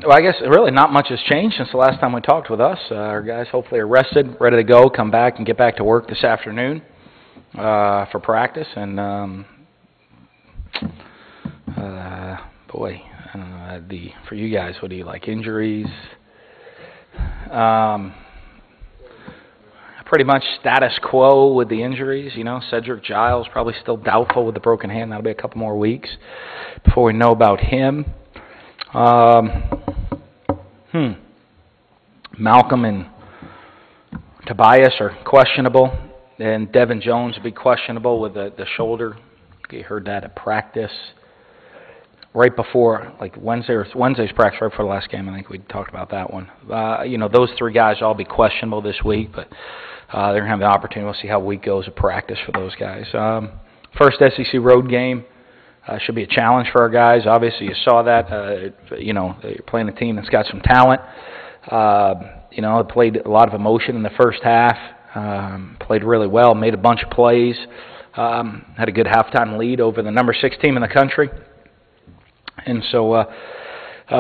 Well, I guess really not much has changed since the last time we talked with us. Our guys hopefully are rested, ready to go, come back and get back to work this afternoon for practice. And boy, for you guys, what do you like? Injuries? Pretty much status quo with the injuries. You know, Cedric Giles probably still doubtful with the broken hand. That'll be a couple more weeks before we know about him. Malcolm and Tobias are questionable, and Devin Jones will be questionable with the shoulder. You heard that at practice right before, like Wednesday's practice right before the last game. I think we talked about that one. Those three guys will all be questionable this week, but they're going to have the opportunity. We'll see how week goes of practice for those guys. First SEC road game. Should be a challenge for our guys. Obviously, you saw that. You're playing a team that's got some talent. It played a lot of emotion in the first half. Played really well. Made a bunch of plays. Had a good halftime lead over the number 6 team in the country. And so we're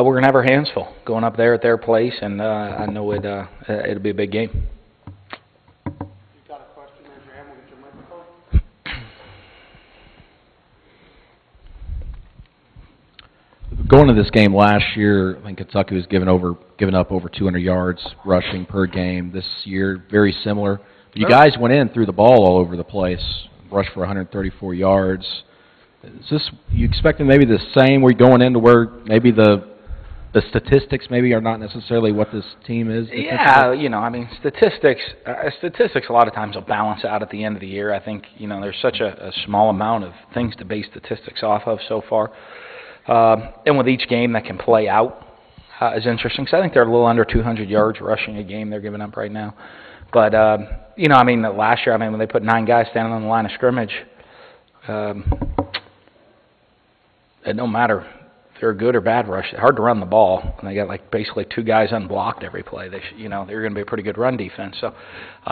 going to have our hands full going up there at their place, and I know it'll be a big game. Going to this game last year, I think Kentucky was giving up over 200 yards rushing per game. This year, very similar. But you guys went in, threw the ball all over the place, rushed for 134 yards. Is you expecting maybe the same? We're going into where maybe the statistics maybe are not necessarily what this team is? Yeah, statistics a lot of times will balance out at the end of the year. I think, there's such a small amount of things to base statistics off of so far. And with each game that can play out is interesting. So I think they're a little under 200 yards rushing a game they're giving up right now. But, last year, when they put 9 guys standing on the line of scrimmage, it don't matter if they're a good or bad rush. It's hard to run the ball. And they got basically 2 guys unblocked every play. They're going to be a pretty good run defense. So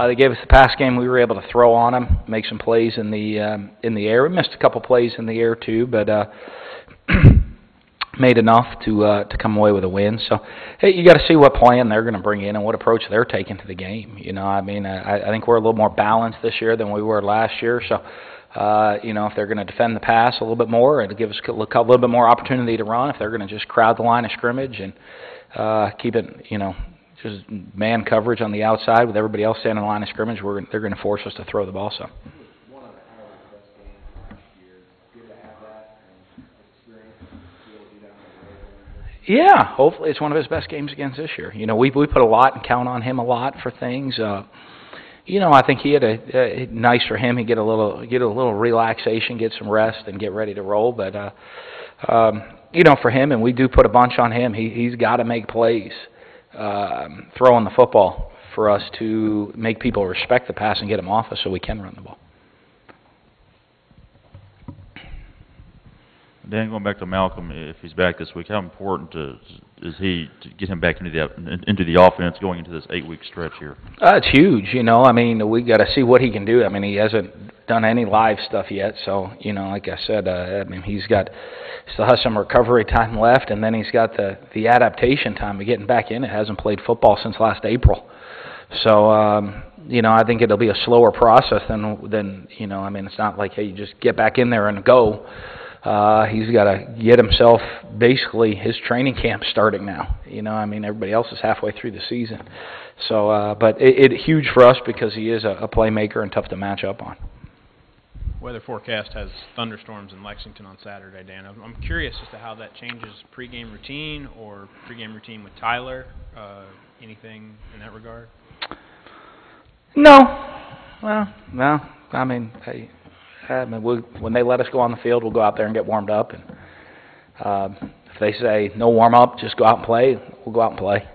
they gave us the pass game. We were able to throw on them, make some plays in the air. We missed a couple plays in the air too, but made enough to come away with a win. So, hey, you got to see what plan they're going to bring in and what approach they're taking to the game. I think we're a little more balanced this year than we were last year. So, if they're going to defend the pass a little bit more, it'll give us a little bit more opportunity to run. If they're going to just crowd the line of scrimmage and keep it, just man coverage on the outside with everybody else standing in the line of scrimmage, they're going to force us to throw the ball some. Yeah, hopefully it's one of his best games against this year. We put a lot and count on him a lot for things. I think he had nice for him. He get a little relaxation, get some rest, and get ready to roll. But for him, and we do put a bunch on him. He's got to make plays, throwing the football for us to make people respect the pass and get him off us so we can run the ball. Dan, going back to Malcolm, if he's back this week, how important is he to get him back into the offense going into this 8-week stretch here? It's huge. We got to see what he can do. He hasn't done any live stuff yet, so like I said, still has some recovery time left, and then he's got the adaptation time of getting back in. It hasn't played football since last April, so I think it'll be a slower process than it's not like, hey, you just get back in there and go. He's got to get himself, basically, his training camp starting now. Everybody else is halfway through the season. So, but it's huge for us because he is a playmaker and tough to match up on. Weather forecast has thunderstorms in Lexington on Saturday, Dan. I'm curious as to how that changes pregame routine or pregame routine with Tyler. Anything in that regard? No. Well, no. Hey, when they let us go on the field, we'll go out there and get warmed up. And if they say no warm up, just go out and play, we'll go out and play.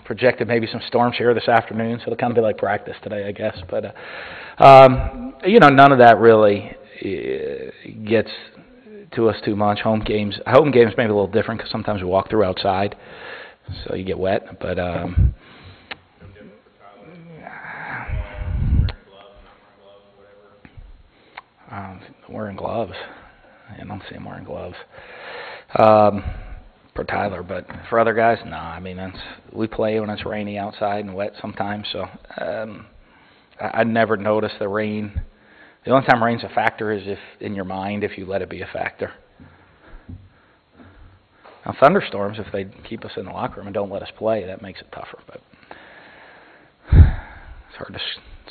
Projected maybe some storms here this afternoon, so it'll kind of be like practice today, I guess. But none of that really gets to us too much. Home games maybe a little different because sometimes we walk through outside, so you get wet. But wearing gloves. I don't see him wearing gloves. for Tyler, but for other guys, no. I mean, we play when it's rainy outside and wet sometimes, so I never notice the rain. The only time rain's a factor is if in your mind, if you let it be a factor. Now, thunderstorms, if they keep us in the locker room and don't let us play, that makes it tougher. But it's hard to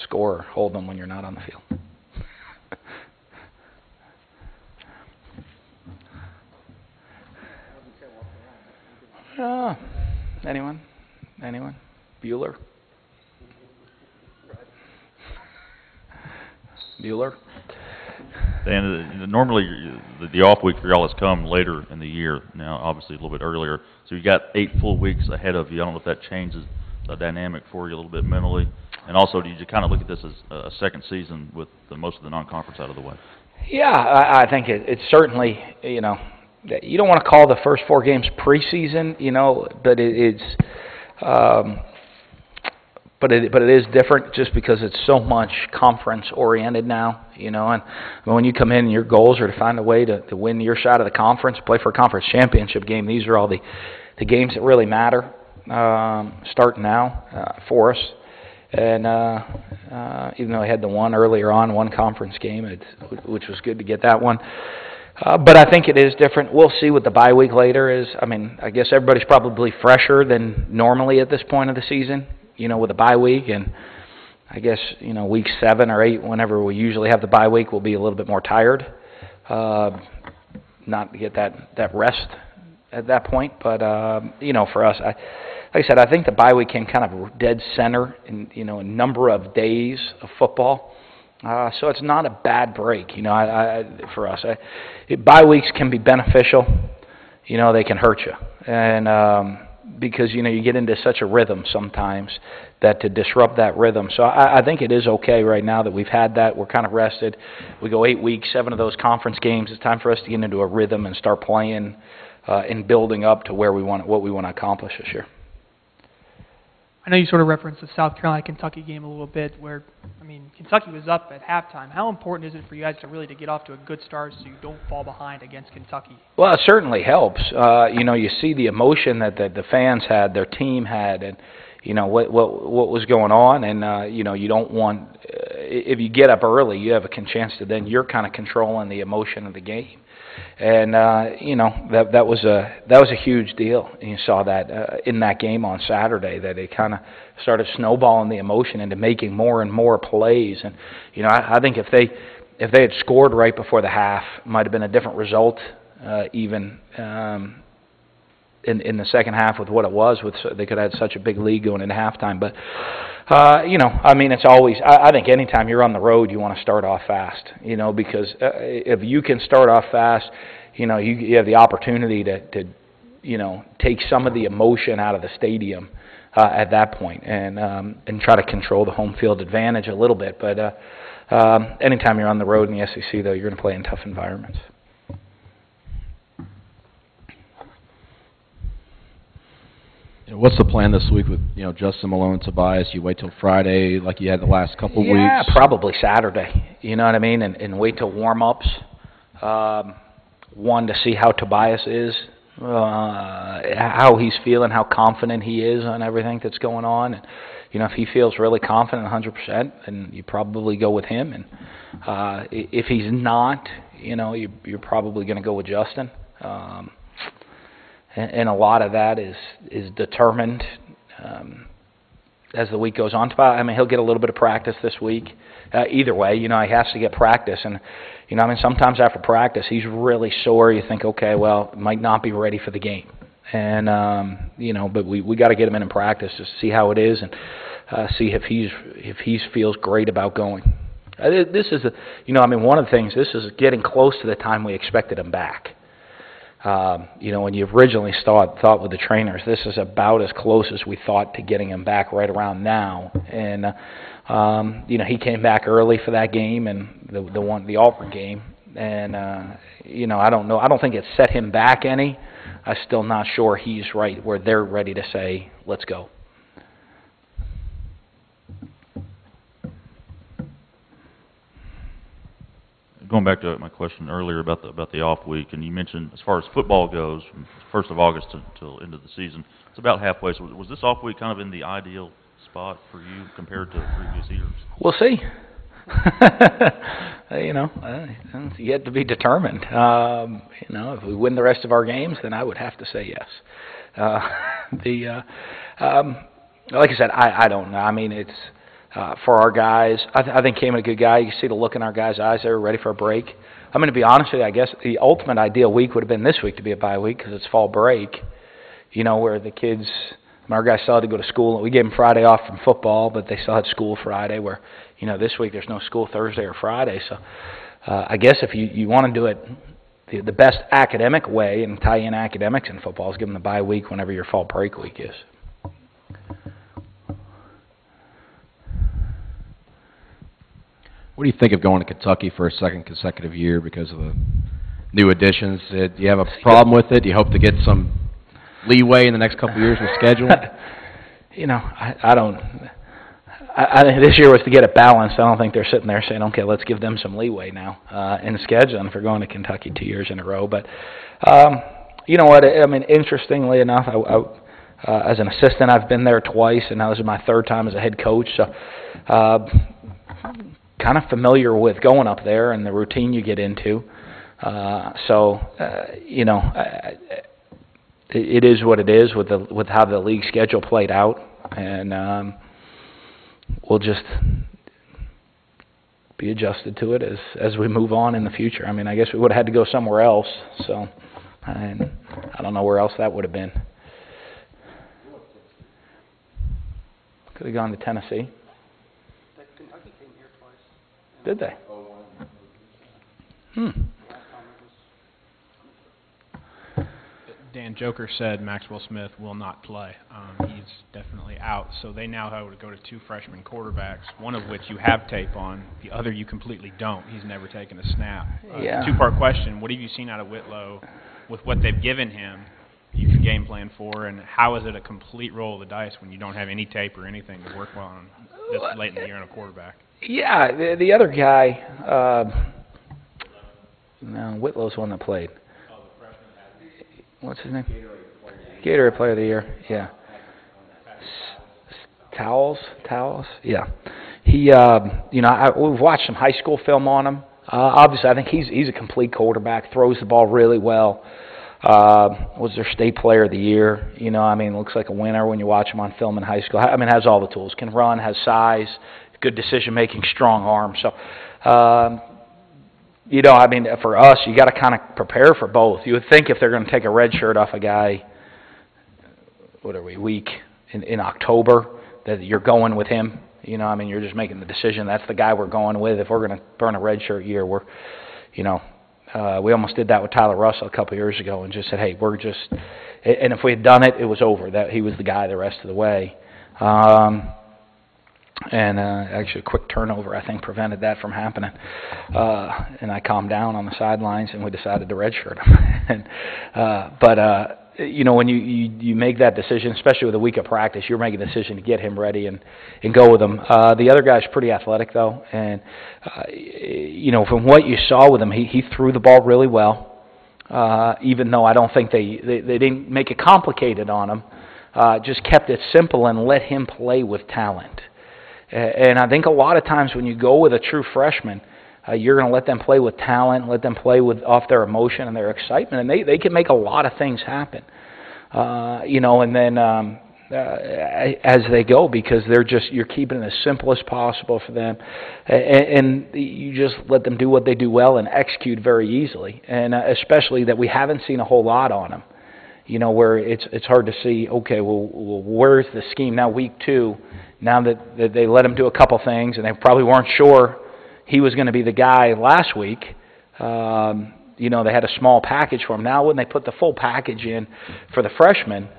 score or hold them when you're not on the field. Anyone? Bueller? And normally the off week for y'all has come later in the year. Now, obviously a little bit earlier. So you got 8 full weeks ahead of you. I don't know if that changes the dynamic for you a little bit mentally. And also, do you kind of look at this as a second season with most of the non-conference out of the way? Yeah, I think it's certainly, you know, you don't want to call the first 4 games preseason, you know, but it is different just because it's so much conference oriented now, you know. And when you come in, your goals are to find a way to win your shot of the conference, play for a conference championship game. These are all the games that really matter starting now for us. And even though I had the one conference game, which was good to get that one. But I think it is different. We'll see what the bye week later is. I mean, I guess everybody's probably fresher than normally at this point of the season, you know, with the bye week. And I guess, you know, week 7 or 8, whenever we usually have the bye week, we'll be a little bit more tired. Not to get that rest at that point. But, you know, for us, like I said, I think the bye week came kind of dead center in, you know, a number of days of football. So it's not a bad break, you know. For us, bye weeks can be beneficial. You know, they can hurt you, and because you know you get into such a rhythm sometimes that to disrupt that rhythm. So I think it is okay right now that we've had that. We're kind of rested. We go 8 weeks, 7 of those conference games. It's time for us to get into a rhythm and start playing and building up to where what we want to accomplish this year. I know you sort of referenced the South Carolina-Kentucky game a little bit where, I mean, Kentucky was up at halftime. How important is it for you guys to get off to a good start so you don't fall behind against Kentucky? Well, it certainly helps. You know, you see the emotion that the fans had, their team had, and, you know, what was going on. And, you know, you don't want, if you get up early, you have a chance to then you're kind of controlling the emotion of the game. And you know, that was a huge deal. And you saw that in that game on Saturday, that it kind of started snowballing the emotion into making more and more plays. And you know, I think if they had scored right before the half, it might have been a different result, even in the second half with what it was. They could have had such a big lead going into halftime, but. You know, I mean, it's always, I think anytime you're on the road, you want to start off fast, you know, because if you can start off fast, you know, you have the opportunity to, you know, take some of the emotion out of the stadium at that point and try to control the home field advantage a little bit. But anytime you're on the road in the SEC, though, you're going to play in tough environments. What's the plan this week with, you know, Justin, Mullen, Tobias? You wait till Friday like you had the last couple of weeks? Yeah, probably Saturday. You know what I mean? And wait till warm-ups. One, to see how Tobias is, how he's feeling, how confident he is on everything that's going on. And, you know, if he feels really confident 100%, then you probably go with him. And if he's not, you know, you're probably going to go with Justin. And a lot of that is determined as the week goes on. I mean, he'll get a little bit of practice this week. Either way, you know, he has to get practice. And, you know, I mean, sometimes after practice, he's really sore. You think, okay, well, might not be ready for the game. And, you know, but we got to get him in practice to see how it is and see if he feels great about going. This is, you know, I mean, one of the things, this is getting close to the time we expected him back. You know, when you originally thought with the trainers, this is about as close as we thought to getting him back right around now. And, you know, he came back early for that game and the Auburn game. And, you know, I don't know. I don't think it set him back any. I'm still not sure he's right where they're ready to say, let's go. going back to my question earlier about the off week, and you mentioned as far as football goes, from 1st of August until end of the season, it's about halfway. So was this off week kind of in the ideal spot for you compared to previous years? We'll see. It's yet to be determined. If we win the rest of our games, then I would have to say yes. Like I said, I don't know. I mean, it's for our guys. I think Cayman a good guy. You see the look in our guys' eyes; they were ready for a break. I'm going to be honest with you. I guess the ultimate ideal week would have been this week to be a bye week because it's fall break. Where the kids. Our guys still had to go to school. We gave them Friday off from football, but they still had school Friday. Where this week there's no school Thursday or Friday. So I guess if you want to do it the best academic way and tie in academics in football is give them the bye week whenever your fall break week is. What do you think of going to Kentucky for a second consecutive year because of the new additions? Do you have a problem with it? Do you hope to get some leeway in the next couple of years with schedule? I don't. I think this year was to get it balanced. I don't think they're sitting there saying, okay, let's give them some leeway now in scheduling for going to Kentucky 2 years in a row. But you know what? I mean, interestingly enough, I as an assistant, I've been there twice, and now this is my third time as a head coach. So kind of familiar with going up there and the routine you get into. It is what it is with how the league schedule played out, and we'll just be adjusted to it as we move on in the future. I mean, I guess we would have had to go somewhere else, so I don't know where else that would have been. Could have gone to Tennessee. Kentucky came here twice. Did they? Dan Joker said Maxwell Smith will not play. He's definitely out. So they now have to go to 2 freshman quarterbacks, one of which you have tape on, the other you completely don't. He's never taken a snap. Yeah. 2-part question, what have you seen out of Whitlow with what they've given him you can game plan for, and how is it a complete roll of the dice when you don't have any tape or anything to work on this late in the year on a quarterback? Yeah, the other guy, Whitlow's one that played. What's his name? Gatorade Player of the Year. Yeah. Towels. Yeah. He, we've watched some high school film on him. Obviously, I think he's a complete quarterback. Throws the ball really well. Was their state player of the year. Looks like a winner when you watch him on film in high school. Has all the tools. Can run, has size, good decision making, strong arm. So, for us, you got to kind of prepare for both. You would think if they're going to take a red shirt off a guy, week in October, that you're going with him. You're just making the decision. That's the guy we're going with. If we're going to burn a red shirt year, we almost did that with Tyler Russell a couple of years ago and just said, hey, we're just. And if we had done it, it was over. That he was the guy the rest of the way. Actually, a quick turnover, I think, prevented that from happening. And I calmed down on the sidelines, and we decided to redshirt him. When you make that decision, especially with a week of practice, you're making a decision to get him ready and go with him. The other guy's pretty athletic, though, and from what you saw with him, he threw the ball really well. Even though I don't think they didn't make it complicated on him, just kept it simple and let him play with talent. And I think a lot of times when you go with a true freshman, you're going to let them play with talent, let them play off their emotion and their excitement, and they can make a lot of things happen. And then as they go, because you're keeping it as simple as possible for them, and you just let them do what they do well and execute very easily. And especially that we haven't seen a whole lot on them. Where it's hard to see, okay, well, where's the scheme now? Week 2, now that they let him do a couple things, and they probably weren't sure he was going to be the guy last week. They had a small package for him. Now when they put the full package in for the freshman,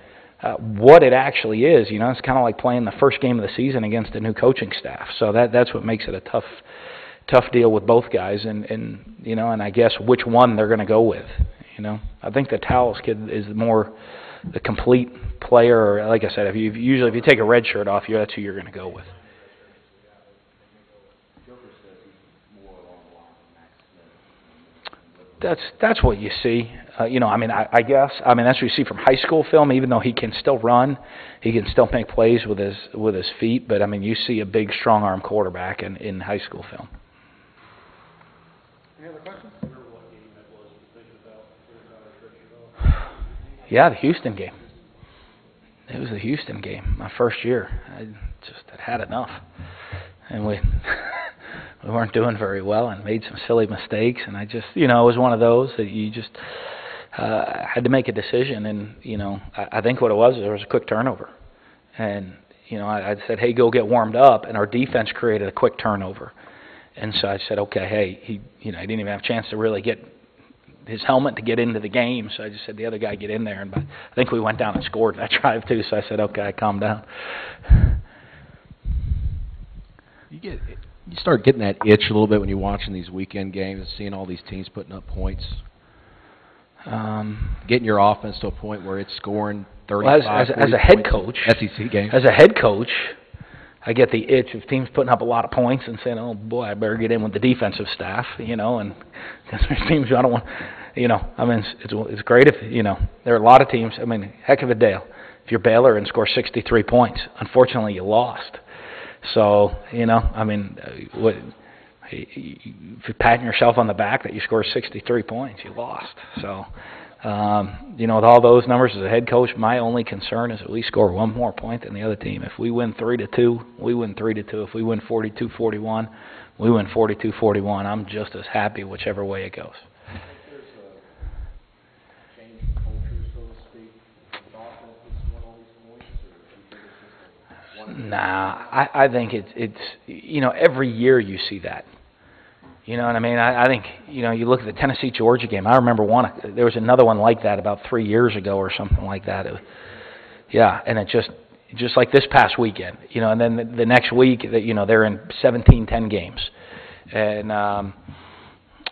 what it actually is, it's kind of like playing the first game of the season against a new coaching staff. So that's what makes it a tough deal with both guys, and I guess which one they're going to go with. I think the Towels kid is more the complete player. Or like I said, if you take a red shirt off, that's who you're going to go with. that's what you see. You know, I mean, I guess, I mean, that's what you see from high school film. Even though he can still run, he can still make plays with his feet. But I mean, you see a big, strong arm quarterback in high school film. Any other questions? Yeah, the Houston game. It was the Houston game, my first year. I just had enough, and we we weren't doing very well and made some silly mistakes. And I just, you know, it was one of those that you just had to make a decision. And you know, I think what it was, there was a quick turnover, and you know, I said, hey, go get warmed up, and our defense created a quick turnover. And so I said, okay, hey, he didn't even have a chance to really get his helmet to get into the game, so I just said the other guy get in there, and I think we went down and scored that drive too. So I said, okay, calm down. You start getting that itch a little bit when you're watching these weekend games and seeing all these teams putting up points. Getting your offense to a point where it's scoring 35, well, as a head coach, SEC games. As a head coach, I get the itch of teams putting up a lot of points and saying, oh, boy, I better get in with the defensive staff, you know, and because there's teams I don't want, you know, I mean, it's great if, you know, there are a lot of teams, I mean, heck of a deal. If you're Baylor and score 63 points, unfortunately you lost. So, you know, I mean, if you're patting yourself on the back that you scored 63 points, you lost. So, you know, with all those numbers as a head coach, my only concern is that we score one more point than the other team. If we win 3-2, we win 3-2. If we win 42-41, we win 42-41. I'm just as happy whichever way it goes. Nah, I think it's you know, every year you see that. You know what I mean? I think, you know, you look at the Tennessee-Georgia game. I remember there was another one like that about 3 years ago or something like that. Yeah, and it just like this past weekend, you know, and then the next week, you know, they're in 17-10 games. And,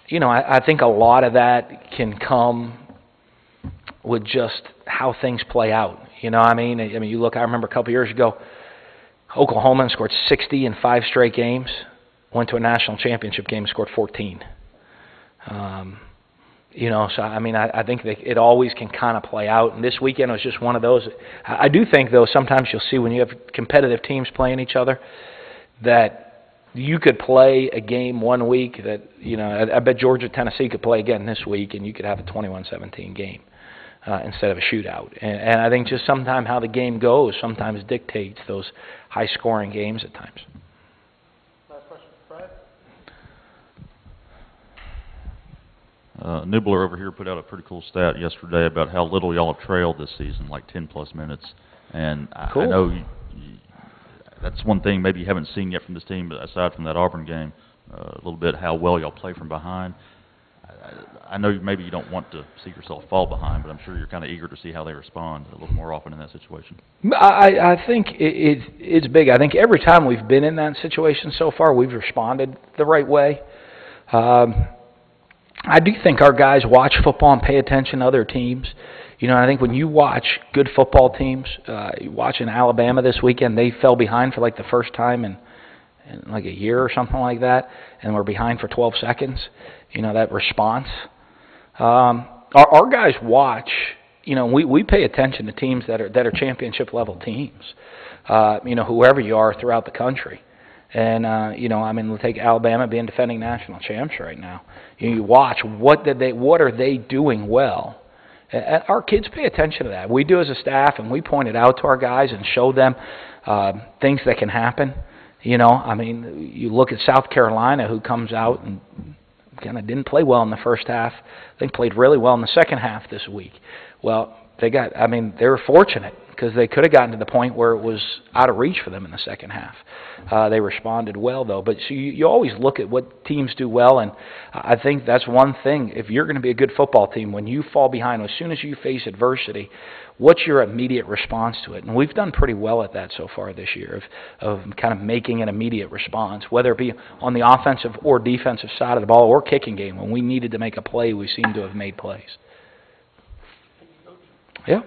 you know, I think a lot of that can come with just how things play out. You know what I mean? You look, I remember a couple years ago, Oklahoma scored 60 in 5 straight games. Went to a national championship game, scored 14. You know, so I mean, I think that it always can kind of play out. And this weekend was just one of those. I do think, though, sometimes you'll see when you have competitive teams playing each other that you could play a game one week that, you know, I bet Georgia-Tennessee could play again this week, and you could have a 21-17 game instead of a shootout. And I think just sometimes how the game goes sometimes dictates those high-scoring games at times. Nibbler over here put out a pretty cool stat yesterday about how little y'all have trailed this season, like 10-plus minutes. And cool. I know that's one thing maybe you haven't seen yet from this team, but aside from that Auburn game, a little bit how well y'all play from behind. I know maybe you don't want to see yourself fall behind, but I'm sure you're kind of eager to see how they respond a little more often in that situation. I think it's big. I think every time we've been in that situation so far, we've responded the right way. I do think our guys watch football and pay attention to other teams. You know, I think when you watch good football teams, watching Alabama this weekend, they fell behind for like the first time in like a year or something like that, and we're behind for 12 seconds. You know, that response. Our guys watch. You know, we pay attention to teams that are championship level teams. You know, whoever you are throughout the country. And you know, I mean, we'll take Alabama being defending national champs right now. You watch what are they doing well. And our kids pay attention to that. We do as a staff, and we point it out to our guys and show them things that can happen. You know, I mean, you look at South Carolina, who comes out and kind of didn't play well in the first half. I think played really well in the second half this week. Well, they were fortunate because they could have gotten to the point where it was out of reach for them in the second half. They responded well, though. But so you always look at what teams do well, and I think that's one thing. If you're going to be a good football team, when you fall behind, as soon as you face adversity, what's your immediate response to it? And we've done pretty well at that so far this year of kind of making an immediate response, whether it be on the offensive or defensive side of the ball or kicking game. When we needed to make a play, we seem to have made plays. Yeah.